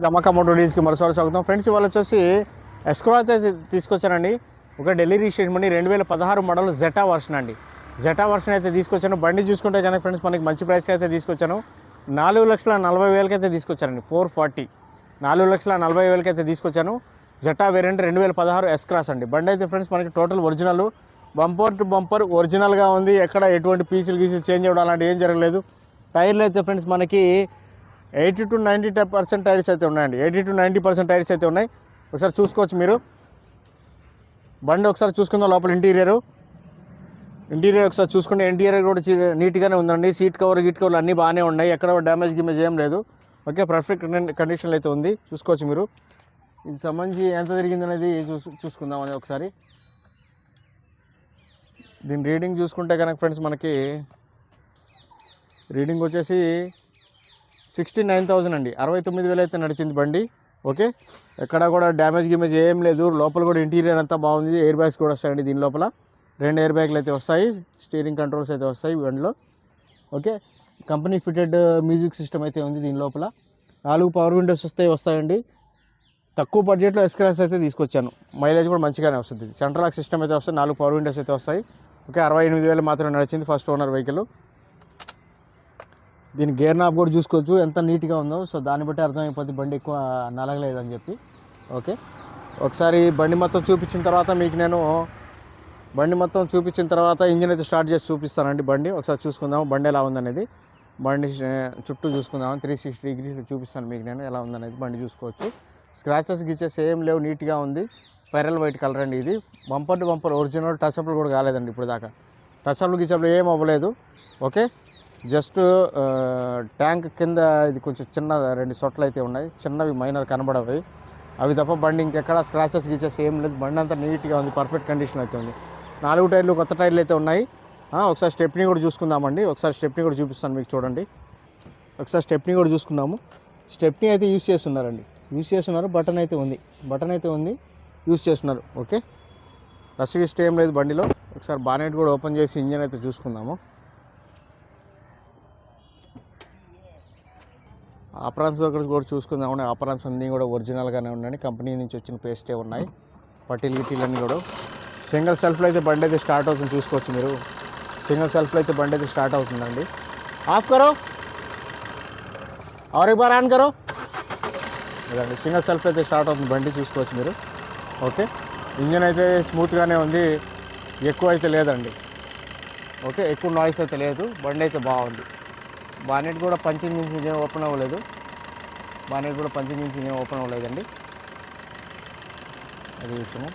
ధమాకా motor డీల్స్కి మరోసారి స్వాగతం friends. ఇవాళ వచ్చేసి ఎస్క్రో అయితే తీసుకొచ్చానండి. ఒక ఢిల్లీ రిజిస్ట్రేషన్ బండి 2016 మోడల్ జెటా వర్షన్ అండి. జెటా వర్షన్ అయితే తీసుకొచ్చాను. బండి చూసుకుంటే కానీ ఫ్రెండ్స్ మనకి మంచి ప్రైస్కి అయితే తీసుకొచ్చాను. 4,40,000 అయితే తీసుకొచ్చానండి. 440 4,40,000 అయితే తీసుకొచ్చాను. జెటా వేరియంట్ 2016 ఎస్ క్రాస్ అండి. బండి అయితే ఫ్రెండ్స్ మనకి total original, bumper to bumper ఒరిజినల్గా ఉంది. ఎక్కడ ఎటువంటి పీసులు గీసులు చేంజ్ అవ్వడం అలాంటివి ఏం జరగలేదు. టైర్లు అయితే ఫ్రెండ్స్ మనకి 80 to 90% టైర్స్ అయితే ఉన్నాయండి. 80 to 90% టైర్స్ అయితే ఉన్నాయి. ఒకసారి చూసుకోవచ్చు మీరు. బండి ఒకసారి చూసుకుందాం. లోపల ఇంటీరియర్ ఒకసారి చూసుకుంటే ఇంటీరియర్ కూడా నీట్గానే ఉందండి. సీట్ కవర్ గిట్ కవర్లు అన్నీ బాగానే ఉన్నాయి. ఎక్కడ డ్యామేజ్ గిమేజ్ ఏం లేదు. ఓకే, పర్ఫెక్ట్ కండిషన్లో అయితే ఉంది. చూసుకోవచ్చు మీరు. ఇది సంబంధించి ఎంత తిరిగింది అనేది చూసుకుందాం అని ఒకసారి. దీని రీడింగ్ చూసుకుంటే కనుక ఫ్రెండ్స్ మనకి రీడింగ్ వచ్చేసి 69,000 అండి. 69,000 అయితే నడిచింది బండి. ఓకే, ఎక్కడ కూడా డ్యామేజ్ గిమేజ్ ఏం లేదు. లోపల కూడా ఇంటీరియర్ అంతా బాగుంది. ఎయిర్ బ్యాగ్స్ కూడా వస్తాయండి దీని లోపల. 2 ఎయిర్ బ్యాగ్లు అయితే వస్తాయి. స్టీరింగ్ కంట్రోల్స్ అయితే వస్తాయి బండిలో. Okay, company fitted music system అయితే ఉంది దీని లోపల. 4 పవర్ విండోస్ వస్తాయండి. తక్కువ బడ్జెట్లో ఎస్ క్రాస్ అయితే తీసుకొచ్చాను. మైలేజ్ కూడా మంచిగానే వస్తుంది. సెంట్రల్ లాక్ సిస్టమ్ అయితే వస్తాయి. 4 పవర్ విండోస్ అయితే వస్తాయి. ఓకే, 68,000 మాత్రమే నడిచింది ఫస్ట్ ఓనర్ వెహికల్. దీని గేర్ నాబ్ కూడా చూసుకోవచ్చు ఎంత నీట్గా ఉందో. సో దాన్ని బట్టి అర్థమైపోతుంది బండి ఎక్కువ నలగలేదని చెప్పి. ఓకే, ఒకసారి బండి మొత్తం చూపించిన తర్వాత మీకు నేను ఇంజిన్ అయితే స్టార్ట్ చేసి చూపిస్తానండి. బండి ఒకసారి చూసుకుందాం బండి ఎలా ఉందనేది. బండి చుట్టూ చూసుకుందాం. 360 degrees చూపిస్తాను మీకు నేను ఎలా ఉందనేది. బండి చూసుకోవచ్చు. స్క్రాచెస్ గిచ్చెస్ ఏం లేవు, నీట్గా ఉంది. పెరల్ వైట్ కలర్ అండి ఇది. Bumper to bumper original. టచ్అప్లు కూడా కాలేదండి ఇప్పుడు దాకా. టచ్అప్లు గిచ్చప్లు ఏం అవ్వలేదు. ఓకే, జస్ట్ ట్యాంక్ కింద ఇది కొంచెం చిన్న 2 సొట్లు అయితే ఉన్నాయి. చిన్నవి మైనర్ కనబడవి. అవి తప్ప బండి ఇంకెక్కడ స్క్రాచెస్ గిచెస్ ఏం లేదు. బండి అంతా నీట్గా ఉంది. పర్ఫెక్ట్ కండిషన్ అయితే ఉంది. 4 టైర్లు కొత్త టైర్లు అయితే ఉన్నాయి. ఒకసారి స్టెప్నీ కూడా చూసుకుందామండి. ఒకసారి స్టెప్నీ కూడా చూపిస్తాను మీకు చూడండి. ఒకసారి స్టెప్నీ కూడా చూసుకున్నాము. స్టెప్నీ అయితే యూజ్ చేస్తున్నారు. బటన్ అయితే ఉంది. యూజ్ చేస్తున్నారు. ఓకే, రష్ గిస్ట్ ఏం లేదు బండిలో. ఒకసారి బానెట్ కూడా ఓపెన్ చేసి ఇంజన్ అయితే చూసుకుందాము. ఆపరాన్స్ దగ్గర కూడా చూసుకుందామండి. ఆపరాన్స్ అన్నీ కూడా ఒరిజినల్గానే ఉన్నాయి. కంపెనీ నుంచి వచ్చిన పేస్టే ఉన్నాయి. పట్టీలు గిట్టీలు అన్నీ కూడా. సింగిల్ సెల్ఫ్లో అయితే బండి అయితే స్టార్ట్ అవుతుంది. చూసుకోవచ్చు మీరు. సింగిల్ సెల్ఫ్లో అయితే బండి అయితే స్టార్ట్ అవుతుందండి. ఆఫ్ కరో और एक बार ఆన్ కరో. ఇదండి సింగిల్ సెల్ఫ్ అయితే స్టార్ట్ అవుతుంది బండి. చూసుకోవచ్చు మీరు. ఓకే, ఇంజన్ అయితే స్మూత్గానే ఉంది. ఎక్కువ అయితే లేదండి. ఓకే, ఎక్కువ నాయిస్ అయితే లేదు. బండి అయితే బాగుంది. బానెట్ కూడా పంచింగ్ నుంచి ఏం ఓపెన్ అవ్వలేదండి. అది విషయము.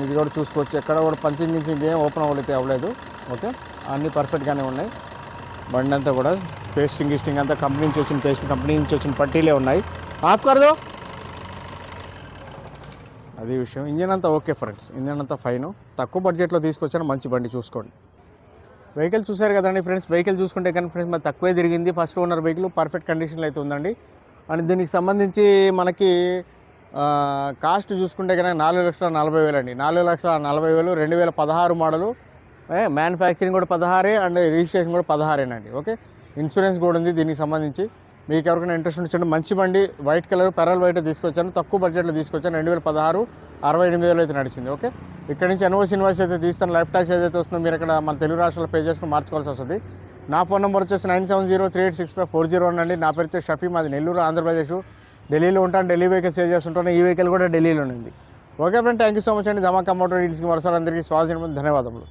ఇది కూడా చూసుకోవచ్చు. ఎక్కడ కూడా పంచింగ్ నుంచి ఏం ఓపెన్ అవ్వలేదు. ఓకే, అన్నీ పర్ఫెక్ట్గానే ఉన్నాయి. బండి అంతా కూడా పేస్టింగ్ అంతా కంపెనీ నుంచి వచ్చిన పట్టీలే ఉన్నాయి. ఆఫ్ కర్దో. అది విషయం. ఇంజన్ అంతా ఓకే ఫ్రెండ్స్. ఇంజన్ అంతా ఫైన్. తక్కువ బడ్జెట్లో తీసుకొచ్చాను. మంచి బండి చూసుకోండి. వెహికల్ చూసారు కదండి ఫ్రెండ్స్. వెహికల్ చూసుకుంటే కానీ ఫ్రెండ్స్ మరి తక్కువే తిరిగింది. ఫస్ట్ ఓనర్ వెహికల్ పర్ఫెక్ట్ కండిషన్లో అయితే ఉందండి. అండ్ దీనికి సంబంధించి మనకి కాస్ట్ చూసుకుంటే కనుక 4,40,000 అండి. 4,40,000 2016 మోడలు. మ్యానుఫ్యాక్చరింగ్ కూడా 16 అండ్ రిజిస్ట్రేషన్ కూడా 16 ఓకే, ఇన్సూరెన్స్ కూడా ఉంది దీనికి సంబంధించి. మీకు ఎవరికైనా ఇంట్రెస్ట్ ఉంటే మంచి బండి వైట్ కలర్ పెరల్ వైట్ తీసుకొచ్చాను. తక్కువ బడ్జెట్లో తీసుకొచ్చాను. 2016 68,000 అయితే నడిచింది. ఓకే, ఇక్కడ నుంచి ఇన్వాయిస్ అయితే తీస్తాను. లైఫ్ ట్యాక్స్ ఏదైతే వస్తుందో మీరు ఇక్కడ మన తెలుగు రాష్ట్రాల్లో పే చేసుకుని మార్చుకోవాల్సి వస్తుంది. నా ఫోన్ నెంబర్ వచ్చేసి 9703865401 అండి. నా పేరు వచ్చేసి షఫీ. మాది నెల్లూరు, ఆంధ్రప్రదేశ్. ఢిల్లీలో ఉంటాను. ఢిల్లీ వెహికల్ సేల్ చేస్తుంటాను. ఈ వెహికల్ కూడా ఢిల్లీలో ఉంది. Okay friend, thank you so much అండి. ధమాకా మోటార్ డీల్స్కి మరోసారి అందరికీ స్వాగతం. ధన్యవాదములు.